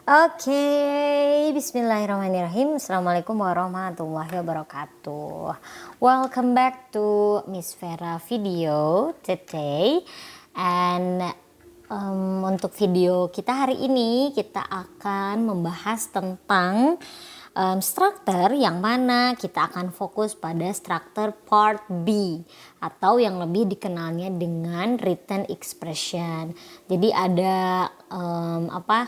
Oke, bismillahirrahmanirrahim. Assalamualaikum warahmatullahi wabarakatuh. Welcome back to Miss Vera video today. And untuk video kita hari ini kita akan membahas tentang struktur yang mana kita akan fokus pada struktur part B atau yang lebih dikenalnya dengan written expression. Jadi ada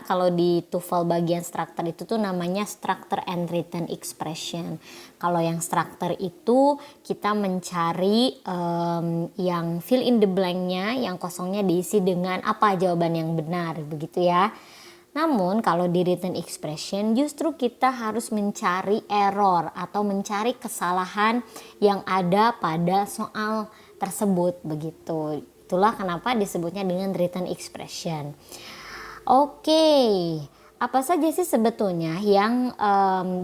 kalau di TOEFL bagian struktur itu tuh namanya structure and written expression. Kalau yang struktur itu kita mencari yang fill in the blanknya, yang kosongnya diisi dengan apa jawaban yang benar, begitu ya. Namun kalau di written expression justru kita harus mencari error atau mencari kesalahan yang ada pada soal tersebut, begitu. Itulah kenapa disebutnya dengan written expression. Oke, apa saja sih sebetulnya yang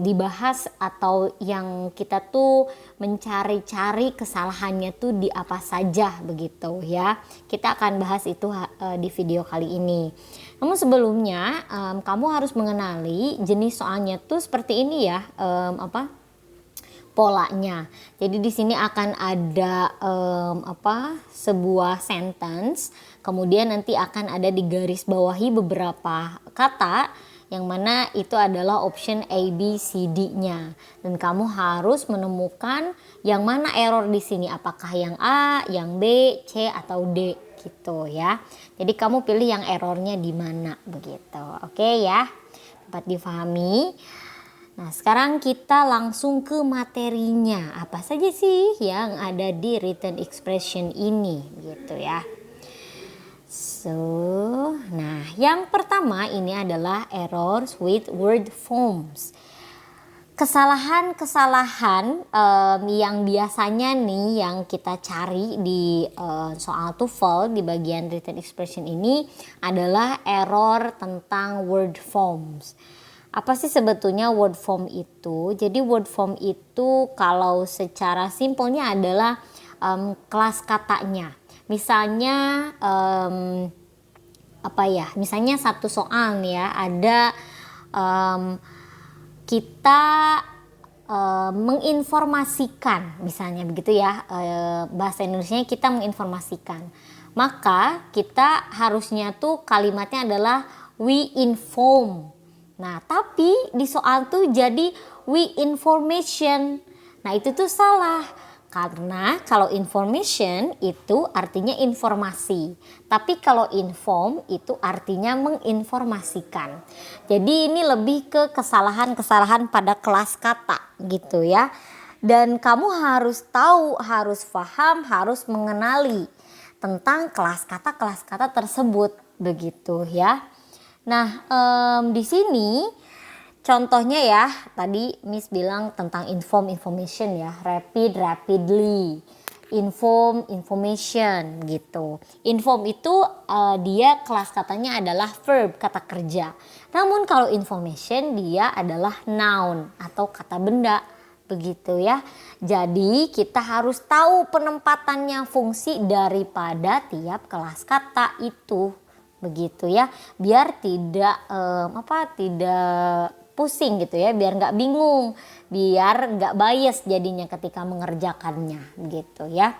dibahas atau yang kita tuh mencari-cari kesalahannya tuh di apa saja, begitu ya. Kita akan bahas itu di video kali ini. Namun sebelumnya kamu harus mengenali jenis soalnya tuh seperti ini ya, polanya. Jadi di sini akan ada sebuah sentence, kemudian nanti akan ada di garis bawahi beberapa kata yang mana itu adalah option A, B, C, D-nya. Dan kamu harus menemukan yang mana error di sini, apakah yang A, yang B, C atau D gitu ya. Jadi kamu pilih yang errornya di mana, begitu. Oke ya, dapat difahami. Nah, sekarang kita langsung ke materinya. Apa saja sih yang ada di written expression ini, gitu ya. Nah, yang pertama ini adalah errors with word forms. Kesalahan-kesalahan yang biasanya nih yang kita cari di soal TOEFL di bagian written expression ini adalah error tentang word forms. Apa sih sebetulnya word form itu? Jadi word form itu kalau secara simpelnya adalah kelas katanya. Misalnya misalnya satu soal nih ya, ada kita menginformasikan, misalnya begitu ya, bahasa Indonesianya kita menginformasikan. Maka kita harusnya tuh kalimatnya adalah we inform. Nah, tapi di soal tuh jadi we information. Nah, itu tuh salah. Karena kalau information itu artinya informasi. Tapi kalau inform itu artinya menginformasikan. Jadi ini lebih ke kesalahan-kesalahan pada kelas kata gitu ya. Dan kamu harus tahu, harus paham, harus mengenali tentang kelas kata tersebut begitu ya. Nah, di sini contohnya ya, tadi Miss bilang tentang information ya, rapidly, information gitu. Inform itu dia kelas katanya adalah verb, kata kerja. Namun kalau information dia adalah noun atau kata benda, begitu ya. Jadi kita harus tahu penempatannya, fungsi daripada tiap kelas kata itu, begitu ya. Biar tidak tidak pusing gitu ya, biar nggak bingung, biar nggak bias jadinya ketika mengerjakannya gitu ya.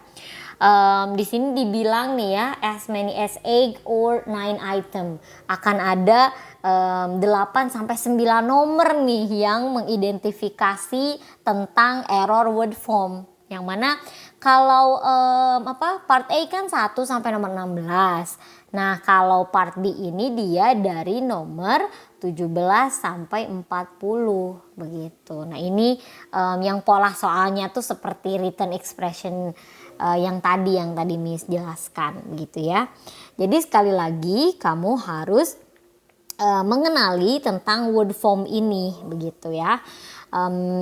Di sini dibilang nih ya, as many as 8 or 9 item, akan ada 8 sampai 9 nomor nih yang mengidentifikasi tentang error word form. Yang mana kalau part A kan 1 sampai nomor 16. Nah, kalau part B ini dia dari nomor 17 sampai 40 begitu. Nah, ini yang pola soalnya tuh seperti written expression yang tadi Miss jelaskan gitu ya. Jadi sekali lagi kamu harus mengenali tentang word form ini begitu ya.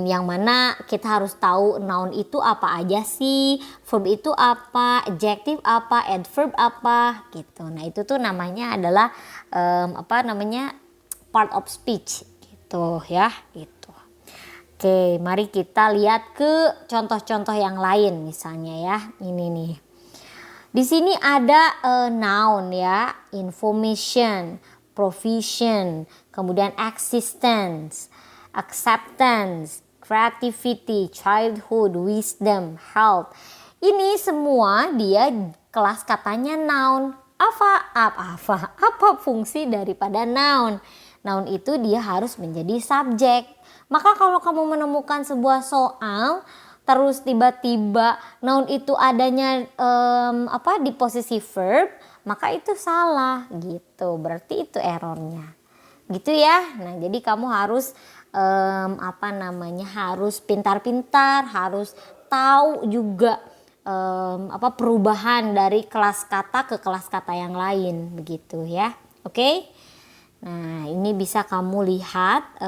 Yang mana kita harus tahu noun itu apa aja sih, verb itu apa, adjective apa, adverb apa gitu. Nah, itu tuh namanya adalah part of speech gitu ya, gitu. Oke, mari kita lihat ke contoh-contoh yang lain misalnya ya. Ini nih. Di sini ada noun ya, information, provision, kemudian existence, acceptance, creativity, childhood, wisdom, health. Ini semua dia kelas katanya noun. Apa fungsi daripada noun? Noun itu dia harus menjadi subjek. Maka kalau kamu menemukan sebuah soal terus tiba-tiba noun itu adanya di posisi verb, maka itu salah gitu. Berarti itu errornya. Gitu ya. Nah, jadi kamu harus harus pintar-pintar, harus tahu juga perubahan dari kelas kata ke kelas kata yang lain begitu ya. Oke? Nah, ini bisa kamu lihat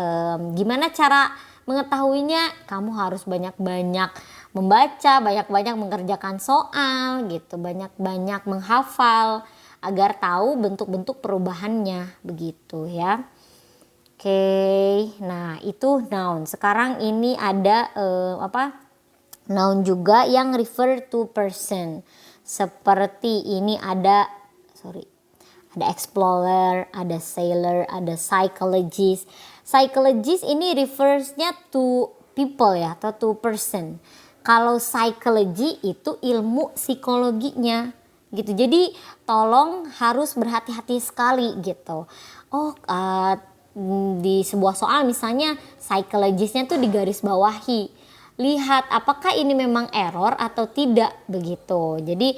gimana cara mengetahuinya. Kamu harus banyak-banyak membaca, banyak-banyak mengerjakan soal gitu, banyak-banyak menghafal agar tahu bentuk-bentuk perubahannya begitu ya. Oke, nah itu noun. Sekarang ini ada noun juga yang refer to person. Seperti ini ada explorer, ada sailor, ada psychologist. Psychologist ini refersnya to people ya, atau to person. Kalau psychology itu ilmu psikologinya gitu. Jadi tolong harus berhati-hati sekali gitu. Di sebuah soal misalnya psychologistnya tuh digaris bawahi. Lihat apakah ini memang error atau tidak begitu. Jadi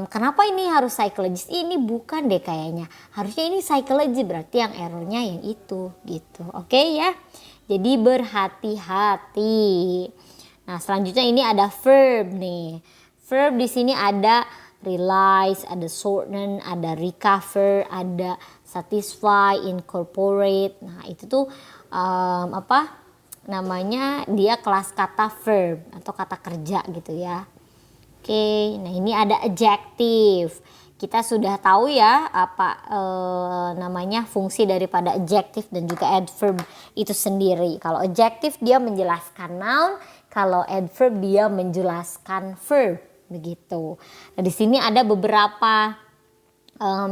kenapa ini harus psychologist? Ini bukan deh kayaknya. Harusnya ini psychology, berarti yang errornya yang itu gitu. Oke ya. Jadi berhati-hati. Nah, selanjutnya ini ada verb nih. Verb di sini ada realize, ada shorten, ada recover, ada satisfy, incorporate. Nah, itu tuh dia kelas kata verb atau kata kerja gitu ya. Oke, nah ini ada adjective. Kita sudah tahu ya fungsi daripada adjective dan juga adverb itu sendiri. Kalau adjective dia menjelaskan noun, kalau adverb dia menjelaskan verb begitu. Nah, di sini ada beberapa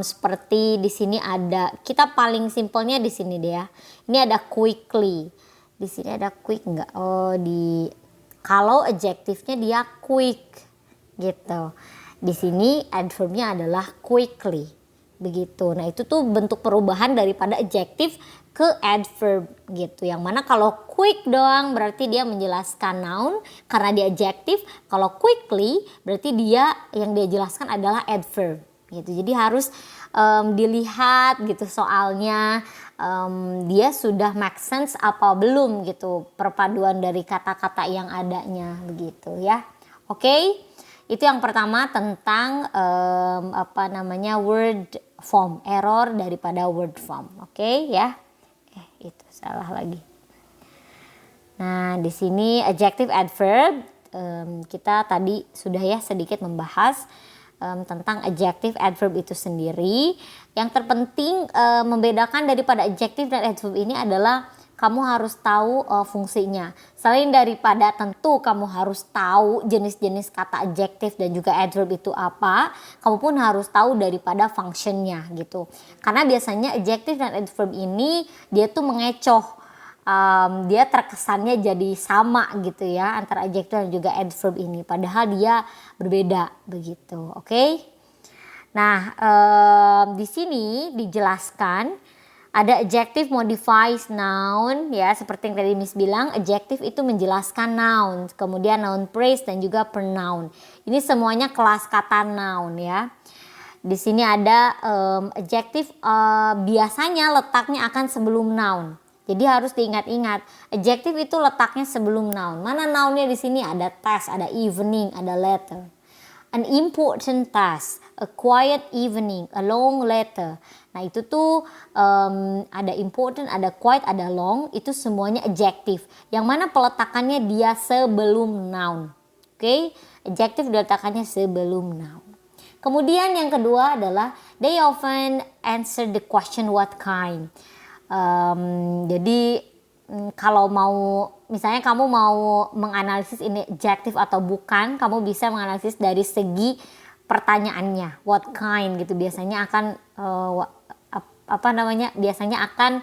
seperti di sini ada, kita paling simpelnya di sini deh ya. Ini ada quickly. Di sini ada quick enggak? Kalau adjektifnya dia quick gitu. Di sini adverbnya adalah quickly begitu. Nah, itu tuh bentuk perubahan daripada adjektif ke adverb gitu. Yang mana kalau quick doang berarti dia menjelaskan noun karena dia adjektif. Kalau quickly berarti dia yang dia jelaskan adalah adverb gitu. Jadi harus dilihat gitu soalnya dia sudah make sense apa belum gitu, perpaduan dari kata-kata yang adanya begitu ya. Oke, itu yang pertama tentang word form, error daripada word form. Oke ya. Itu salah lagi. Nah, di sini adjective adverb kita tadi sudah ya sedikit membahas tentang adjective adverb itu sendiri. Yang terpenting membedakan daripada adjective dan adverb ini adalah kamu harus tahu fungsinya. Selain daripada tentu kamu harus tahu jenis-jenis kata adjective dan juga adverb itu apa, kamu pun harus tahu daripada functionnya gitu. Karena biasanya adjective dan adverb ini dia tuh mengecoh. Dia terkesannya jadi sama gitu ya antara adjective dan juga adverb ini, padahal dia berbeda begitu. Oke? Nah, di sini dijelaskan ada adjective modifies noun ya, seperti yang tadi Miss bilang, adjective itu menjelaskan noun, kemudian noun phrase dan juga pronoun. Ini semuanya kelas kata noun ya. Di sini ada adjective biasanya letaknya akan sebelum noun. Jadi harus diingat-ingat, adjective itu letaknya sebelum noun. Mana nounnya di sini? Ada task, ada evening, ada letter. An important task, a quiet evening, a long letter. Nah, itu tuh ada important, ada quiet, ada long, itu semuanya adjective. Yang mana peletakannya dia sebelum noun. Oke? Adjective diletakkannya sebelum noun. Kemudian yang kedua adalah they often answer the question what kind. Jadi kalau misalnya kamu mau menganalisis ini adjective atau bukan, kamu bisa menganalisis dari segi pertanyaannya, what kind gitu. Biasanya akan biasanya akan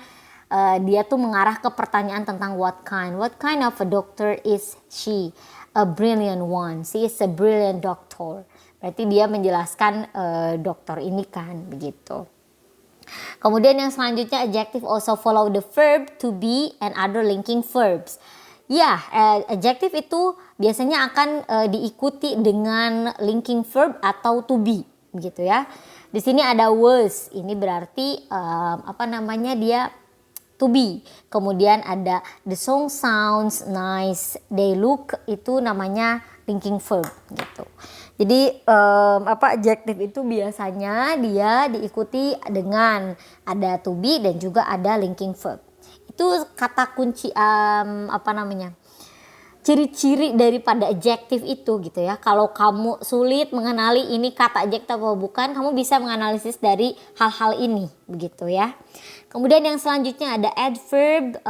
dia tuh mengarah ke pertanyaan tentang what kind of a doctor is she? A brilliant one. She is a brilliant doctor. Berarti dia menjelaskan dokter ini kan, begitu. Kemudian yang selanjutnya, adjective also follow the verb to be and other linking verbs. Ya, adjective itu biasanya akan diikuti dengan linking verb atau to be, begitu ya. Di sini ada was, ini berarti dia to be. Kemudian ada the song sounds nice, they look, itu namanya linking verb gitu. Jadi adjective itu biasanya dia diikuti dengan ada to be dan juga ada linking verb. Itu kata kunci ciri-ciri daripada adjective itu gitu ya. Kalau kamu sulit mengenali ini kata adjective atau bukan, kamu bisa menganalisis dari hal-hal ini begitu ya. Kemudian yang selanjutnya ada adverb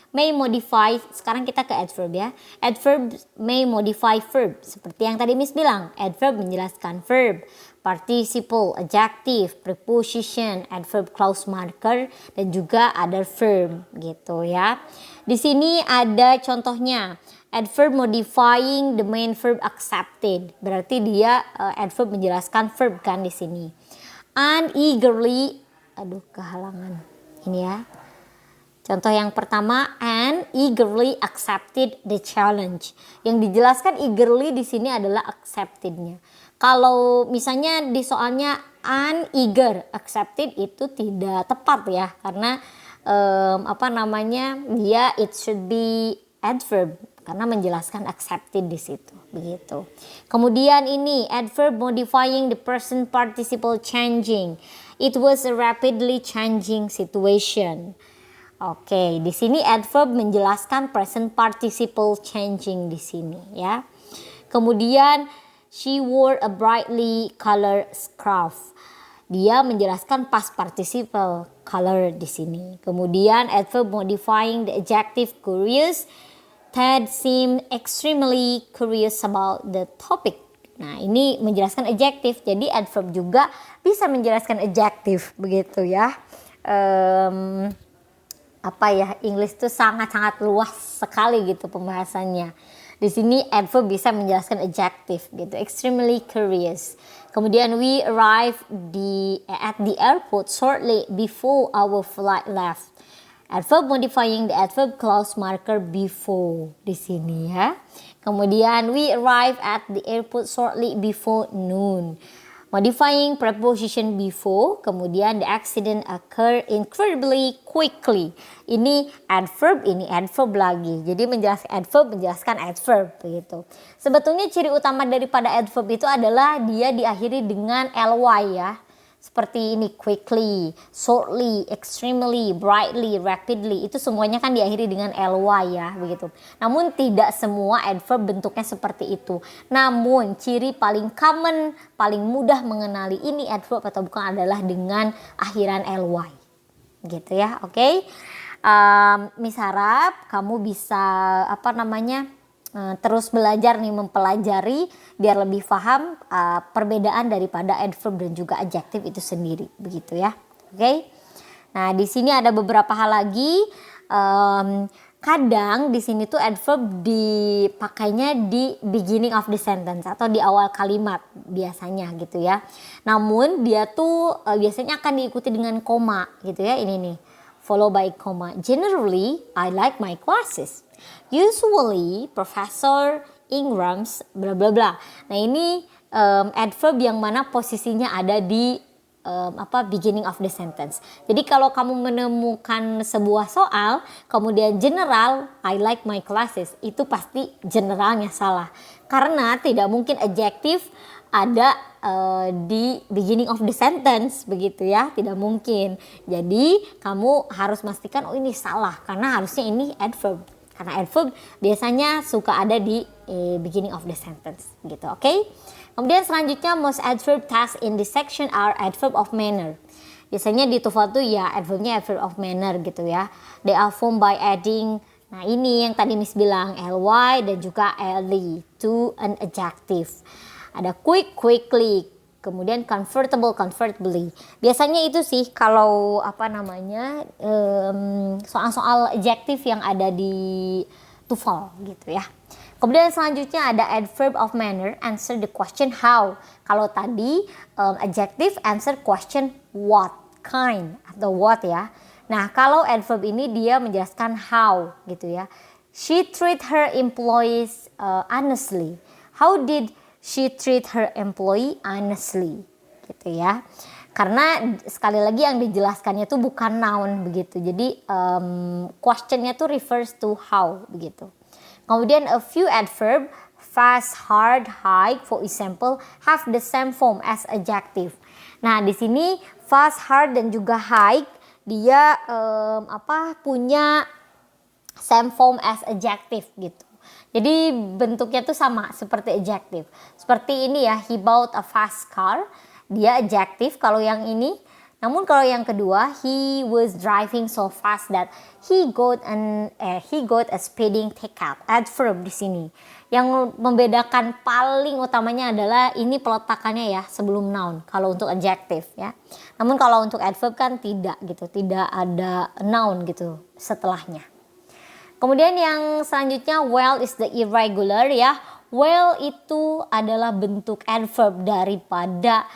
may modify. Sekarang kita ke adverb ya. Adverb may modify verb. Seperti yang tadi Miss bilang, adverb menjelaskan verb, participle, adjective, preposition, adverb clause marker, dan juga other verb gitu ya. Di sini ada contohnya, adverb modifying the main verb accepted. Berarti dia adverb menjelaskan verb kan di sini. And eagerly, ini ya. Contoh yang pertama, and eagerly accepted the challenge. Yang dijelaskan eagerly di sini adalah accepted-nya. Kalau misalnya di soalnya uneager accepted itu tidak tepat ya, karena dia it should be adverb karena menjelaskan accepted di situ begitu. Kemudian ini adverb modifying the present participle changing. It was a rapidly changing situation. Oke, di sini adverb menjelaskan present participle changing di sini ya. Kemudian she wore a brightly colored scarf. Dia menjelaskan past participle color di sini. Kemudian adverb modifying the adjective curious. Ted seemed extremely curious about the topic. Nah, ini menjelaskan adjective. Jadi adverb juga bisa menjelaskan adjective begitu ya. English itu sangat-sangat luas sekali gitu pembahasannya. Di sini adverb bisa menjelaskan adjective gitu, extremely curious. Kemudian we arrived at the airport shortly before our flight left. Adverb modifying the adverb clause marker before di sini ya. Kemudian we arrived at the airport shortly before noon. Modifying preposition before, kemudian the accident occur incredibly quickly. Ini adverb lagi. Jadi menjelaskan adverb begitu. Sebetulnya ciri utama daripada adverb itu adalah dia diakhiri dengan ly ya. Seperti ini quickly, shortly, extremely, brightly, rapidly. Itu semuanya kan diakhiri dengan ly ya, begitu. Namun tidak semua adverb bentuknya seperti itu. Namun ciri paling common, paling mudah mengenali ini adverb atau bukan adalah dengan akhiran ly. Gitu ya, oke. Miss harap kamu bisa terus belajar nih, mempelajari biar lebih paham perbedaan daripada adverb dan juga adjective itu sendiri begitu ya. Oke. Nah, di sini ada beberapa hal lagi. Kadang di sini tuh adverb dipakainya di beginning of the sentence atau di awal kalimat biasanya gitu ya. Namun dia tuh biasanya akan diikuti dengan koma gitu ya. Ini nih, follow by comma. Generally, I like my classes. Usually, Professor Ingram's bla bla bla. Nah, ini adverb yang mana posisinya ada di beginning of the sentence. Jadi kalau kamu menemukan sebuah soal, kemudian general, I like my classes, itu pasti generalnya salah. Karena tidak mungkin adjective ada di beginning of the sentence begitu ya, tidak mungkin. Jadi kamu harus pastikan ini salah karena harusnya ini adverb. Karena adverb biasanya suka ada di beginning of the sentence gitu, oke? Kemudian selanjutnya most adverb tasks in this section are adverb of manner. Biasanya di TOEFL tuh ya adverbnya adverb of manner gitu ya. They are formed by adding, nah ini yang tadi Miss bilang, ly dan juga ly to an adjective. Ada quick, quickly, kemudian comfortable, comfortably. Biasanya itu sih kalau soal-soal adjective yang ada di TOEFL gitu ya. Kemudian selanjutnya ada adverb of manner, answer the question how. Kalau tadi adjective answer question what, kind atau what ya. Nah, kalau adverb ini dia menjelaskan how gitu ya. She treat her employees honestly. How did she treat her employee honestly? Gitu ya. Karena sekali lagi yang dijelaskannya itu bukan noun begitu. Jadi questionnya tuh refers to how begitu. Kemudian a few adverb fast, hard, high, for example, have the same form as adjective. Nah, di sini fast, hard dan juga high dia punya same form as adjective gitu. Jadi bentuknya tuh sama seperti adjective. Seperti ini ya, he bought a fast car. Dia adjective kalau yang ini. Namun kalau yang kedua, he was driving so fast that he got a speeding ticket. Adverb di sini. Yang membedakan paling utamanya adalah ini peletakannya ya sebelum noun kalau untuk adjective ya. Namun kalau untuk adverb kan tidak gitu, tidak ada noun gitu setelahnya. Kemudian yang selanjutnya well is the irregular ya. Well itu adalah bentuk adverb daripada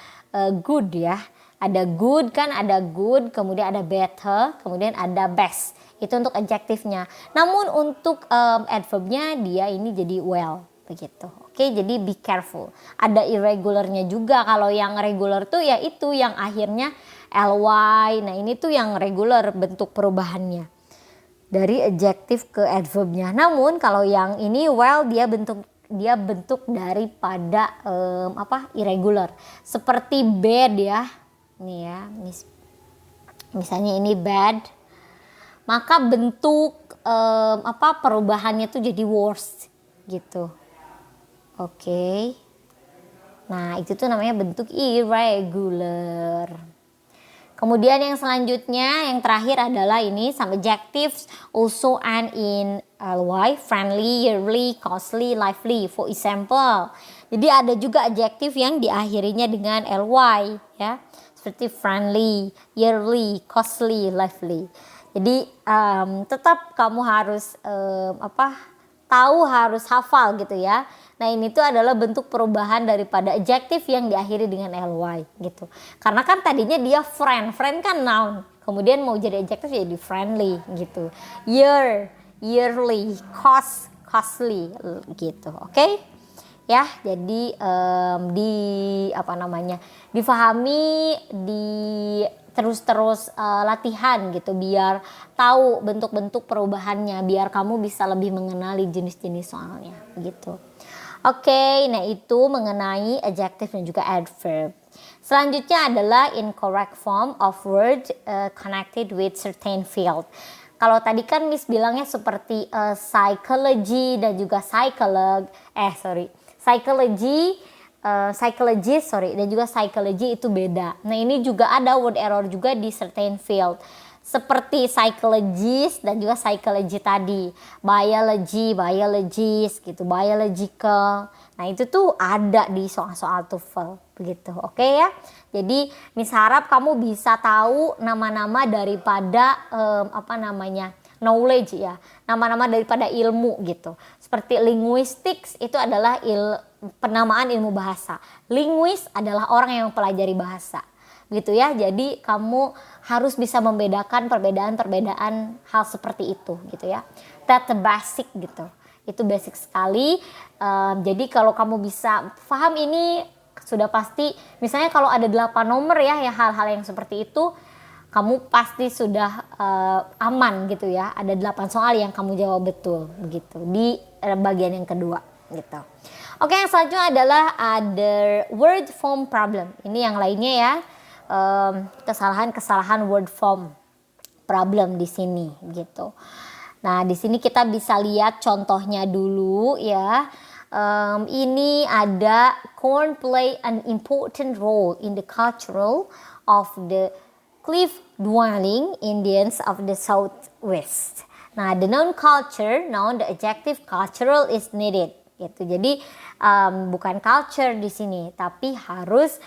good ya. Ada good kan, ada good, kemudian ada better, kemudian ada best. Itu untuk adjektifnya. Namun untuk adverbnya dia ini jadi well begitu. Oke, jadi be careful. Ada irregularnya juga. Kalau yang regular tuh ya itu yang akhirnya ly. Nah, ini tuh yang regular bentuk perubahannya dari adjektif ke adverbnya. Namun kalau yang ini well dia bentuk daripada irregular. Seperti bad ya. Nih ya, misalnya ini bad, maka bentuk perubahannya tuh jadi worse gitu. Oke. Nah, itu tuh namanya bentuk irregular. Kemudian yang selanjutnya, yang terakhir adalah ini some adjectives also end in ly, friendly, yearly, costly, lively. For example, jadi ada juga adjektif yang diakhirinya dengan ly ya. Seperti friendly, yearly, costly, lively. Jadi tetap kamu harus harus hafal gitu ya. Nah, ini tuh adalah bentuk perubahan daripada adjektif yang diakhiri dengan ly gitu. Karena kan tadinya dia friend kan noun. Kemudian mau jadi adjektif jadi friendly gitu. Yearly, costly gitu. Oke? Ya, jadi difahami, terus latihan gitu biar tahu bentuk-bentuk perubahannya, biar kamu bisa lebih mengenali jenis-jenis soalnya gitu. Oke, nah itu mengenai adjective dan juga adverb. Selanjutnya adalah incorrect form of word connected with certain field. Kalau tadi kan Miss bilangnya seperti psychology dan juga psychologist dan juga psychology itu beda. Nah, ini juga ada word error juga di certain field. Seperti psychologist dan juga psychology tadi. Biologist gitu, biological. Nah, itu tuh ada di soal-soal TOEFL begitu. Oke ya. Jadi Miss harap kamu bisa tahu nama-nama daripada knowledge ya, nama-nama daripada ilmu gitu. Seperti linguistics itu adalah penamaan ilmu bahasa. Linguist adalah orang yang mempelajari bahasa. Gitu ya. Jadi kamu harus bisa membedakan perbedaan hal seperti itu gitu ya. That's the basic gitu. Itu basic sekali. Jadi kalau kamu bisa paham ini sudah pasti, misalnya kalau ada 8 nomor ya hal-hal yang seperti itu, kamu pasti sudah aman gitu ya. Ada 8 soal yang kamu jawab betul begitu di bagian yang kedua gitu. Oke, yang selanjutnya adalah other word form problem. Ini yang lainnya ya. Kesalahan word form problem di sini gitu. Nah, di sini kita bisa lihat contohnya dulu ya. Ini ada corn play an important role in the cultural of the cliff dwelling Indians of the Southwest. Nah, the noun culture, the adjective cultural is needed gitu. Jadi bukan culture di sini, tapi harus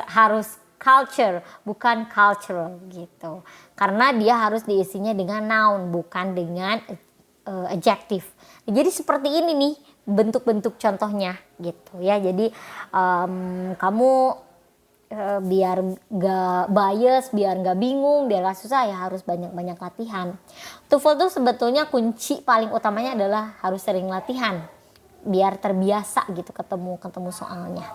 harus culture, bukan cultural gitu. Karena dia harus diisinya dengan noun, bukan dengan adjective. Jadi seperti ini nih bentuk-bentuk contohnya gitu ya. Jadi kamu biar gak bias, biar gak bingung, biar gak susah ya harus banyak-banyak latihan. TOEFL tuh sebetulnya kunci paling utamanya adalah harus sering latihan biar terbiasa gitu ketemu soalnya.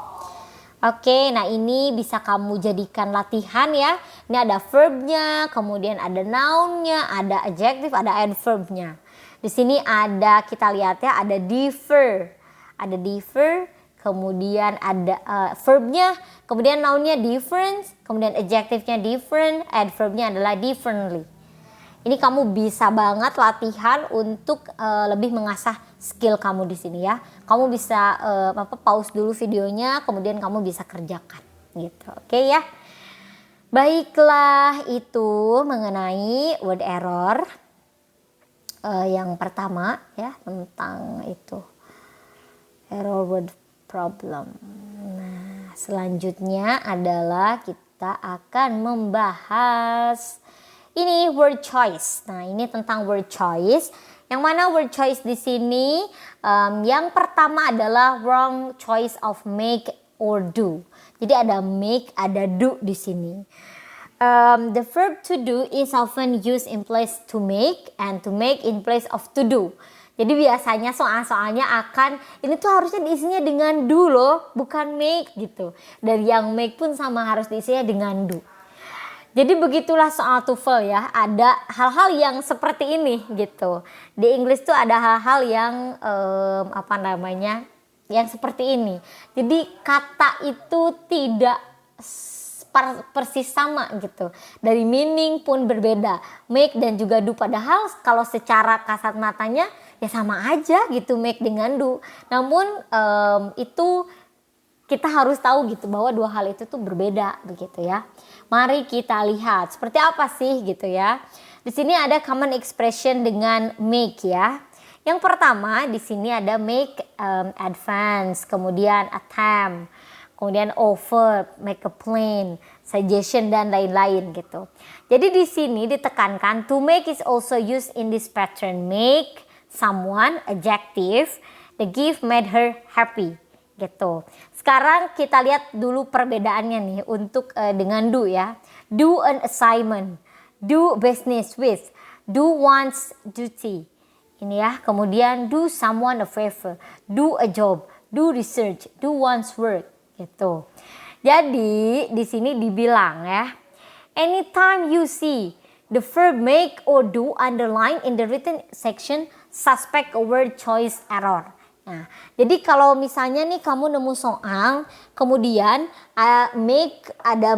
Oke, nah ini bisa kamu jadikan latihan ya. Ini ada verbnya, kemudian ada nounnya, ada adjective, ada adverbnya. Di sini ada, kita lihat ya, ada differ. Ada differ, kemudian ada verbnya, kemudian nounnya different, kemudian adjective-nya different, adverbnya adalah differently. Ini kamu bisa banget latihan untuk lebih mengasah skill kamu di sini ya. Kamu bisa pause dulu videonya, kemudian kamu bisa kerjakan gitu. Oke ya. Baiklah, itu mengenai word error yang pertama ya, tentang itu error word problem. Nah, selanjutnya adalah kita akan membahas ini word choice. Nah, ini tentang word choice. Yang mana word choice di sini yang pertama adalah wrong choice of make or do. Jadi ada make, ada do di sini. The verb to do is often used in place to make and to make in place of to do. Jadi biasanya soal-soalnya akan ini tuh harusnya diisinya dengan do loh, bukan make gitu. Dan yang make pun sama harus diisinya dengan do. Jadi begitulah soal TOEFL ya, ada hal-hal yang seperti ini gitu. Di Inggris tuh ada hal-hal yang yang seperti ini. Jadi kata itu tidak persis sama gitu. Dari meaning pun berbeda. Make dan juga do, padahal kalau secara kasat matanya ya sama aja gitu, make dengan do. Namun itu kita harus tahu gitu bahwa dua hal itu tuh berbeda begitu ya. Mari kita lihat seperti apa sih gitu ya. Di sini ada common expression dengan make ya. Yang pertama di sini ada make advance, kemudian attempt, kemudian offer, make a plan, suggestion dan lain-lain gitu. Jadi di sini ditekankan to make is also used in this pattern. Make someone adjective, the gift made her happy gitu. Sekarang kita lihat dulu perbedaannya nih untuk dengan do ya. Do an assignment, do business with, do one's duty. Ini ya, kemudian do someone a favor, do a job, do research, do one's work gitu. Jadi di sini dibilang ya, anytime you see the verb make or do underline in the written section, suspect a word choice error. Nah, jadi kalau misalnya nih kamu nemu soal, kemudian ada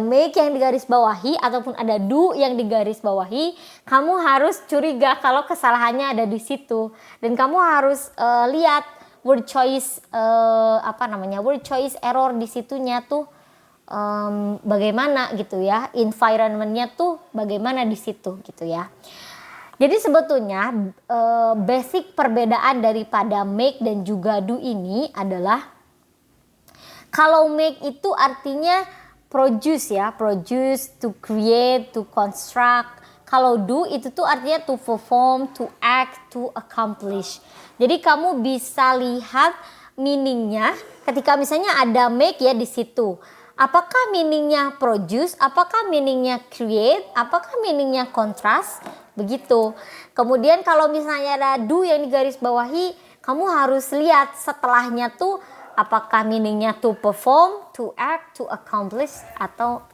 make yang digaris bawahi ataupun ada do yang digaris bawahi, kamu harus curiga kalau kesalahannya ada di situ dan kamu harus lihat word choice word choice error di situnya tuh bagaimana gitu ya, environmentnya tuh bagaimana di situ gitu ya. Jadi sebetulnya basic perbedaan daripada make dan juga do ini adalah kalau make itu artinya produce ya, produce, to create, to construct. Kalau do itu tuh artinya to perform, to act, to accomplish. Jadi kamu bisa lihat meaningnya ketika misalnya ada make ya di situ. Apakah meaningnya produce, apakah meaningnya create, apakah meaningnya contrast, begitu. Kemudian kalau misalnya ada do yang digaris bawahi, kamu harus lihat setelahnya tuh apakah meaningnya to perform, to act, to accomplish, atau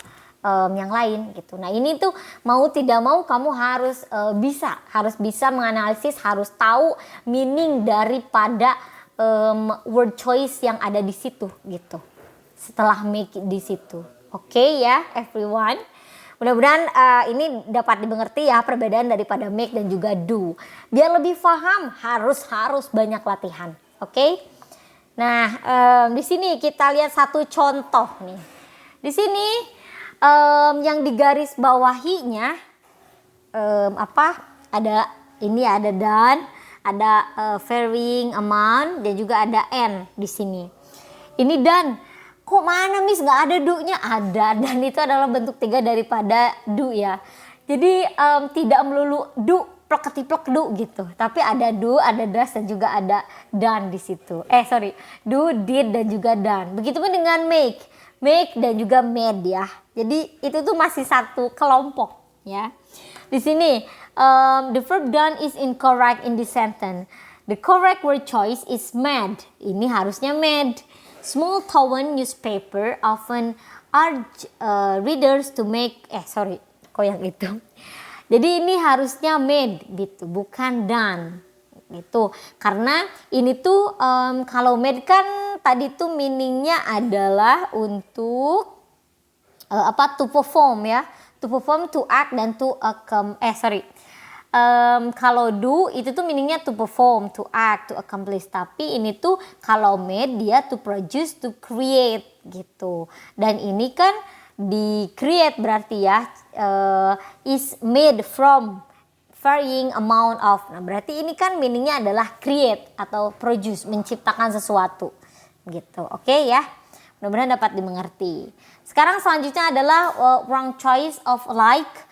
yang lain gitu. Nah ini tuh mau tidak mau kamu harus bisa menganalisis, harus tahu meaning daripada word choice yang ada di situ gitu. Setelah make di situ. Oke ya everyone. Mudah-mudahan ini dapat dimengerti ya perbedaan daripada make dan juga do. Biar lebih paham harus banyak latihan. Oke? Nah, di sini kita lihat satu contoh nih. Di sini yang digaris bawahinya ada done, ada varying amount dan juga ada and di sini. Ini done. Kok mana Miss, nggak ada do-nya? Ada, dan itu adalah bentuk 3 daripada do ya. Jadi tidak melulu do plek ketiplek do gitu, tapi ada do, ada does, dan juga ada done di situ. Do, did, dan juga done. Begitupun dengan make dan juga made ya. Jadi itu tuh masih satu kelompok ya. Di sini the verb done is incorrect in this sentence. The correct word choice is made. Ini harusnya made. Small town newspaper often urge readers to make kok yang itu. Jadi ini harusnya made gitu, bukan done gitu. Karena ini tuh kalau made kan tadi tuh meaningnya adalah untuk to perform ya, to perform, to act, dan to kalau do itu tuh meaningnya to perform, to act, to accomplish. Tapi ini tuh kalau made dia to produce, to create gitu. Dan ini kan di create berarti ya is made from varying amount of. Nah berarti ini kan meaningnya adalah create atau produce, menciptakan sesuatu gitu. Oke ya, mudah-mudahan dapat dimengerti. Sekarang selanjutnya adalah wrong choice of like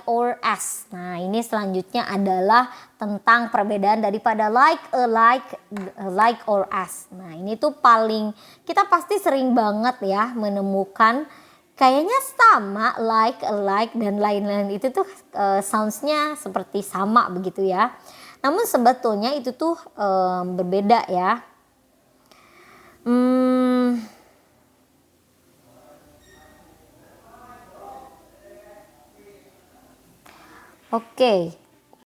or as. Nah ini selanjutnya adalah tentang perbedaan daripada like or as. Nah ini tuh paling kita pasti sering banget ya menemukan kayaknya sama like dan lain-lain itu tuh soundsnya seperti sama begitu ya. Namun sebetulnya itu tuh berbeda ya. Oke.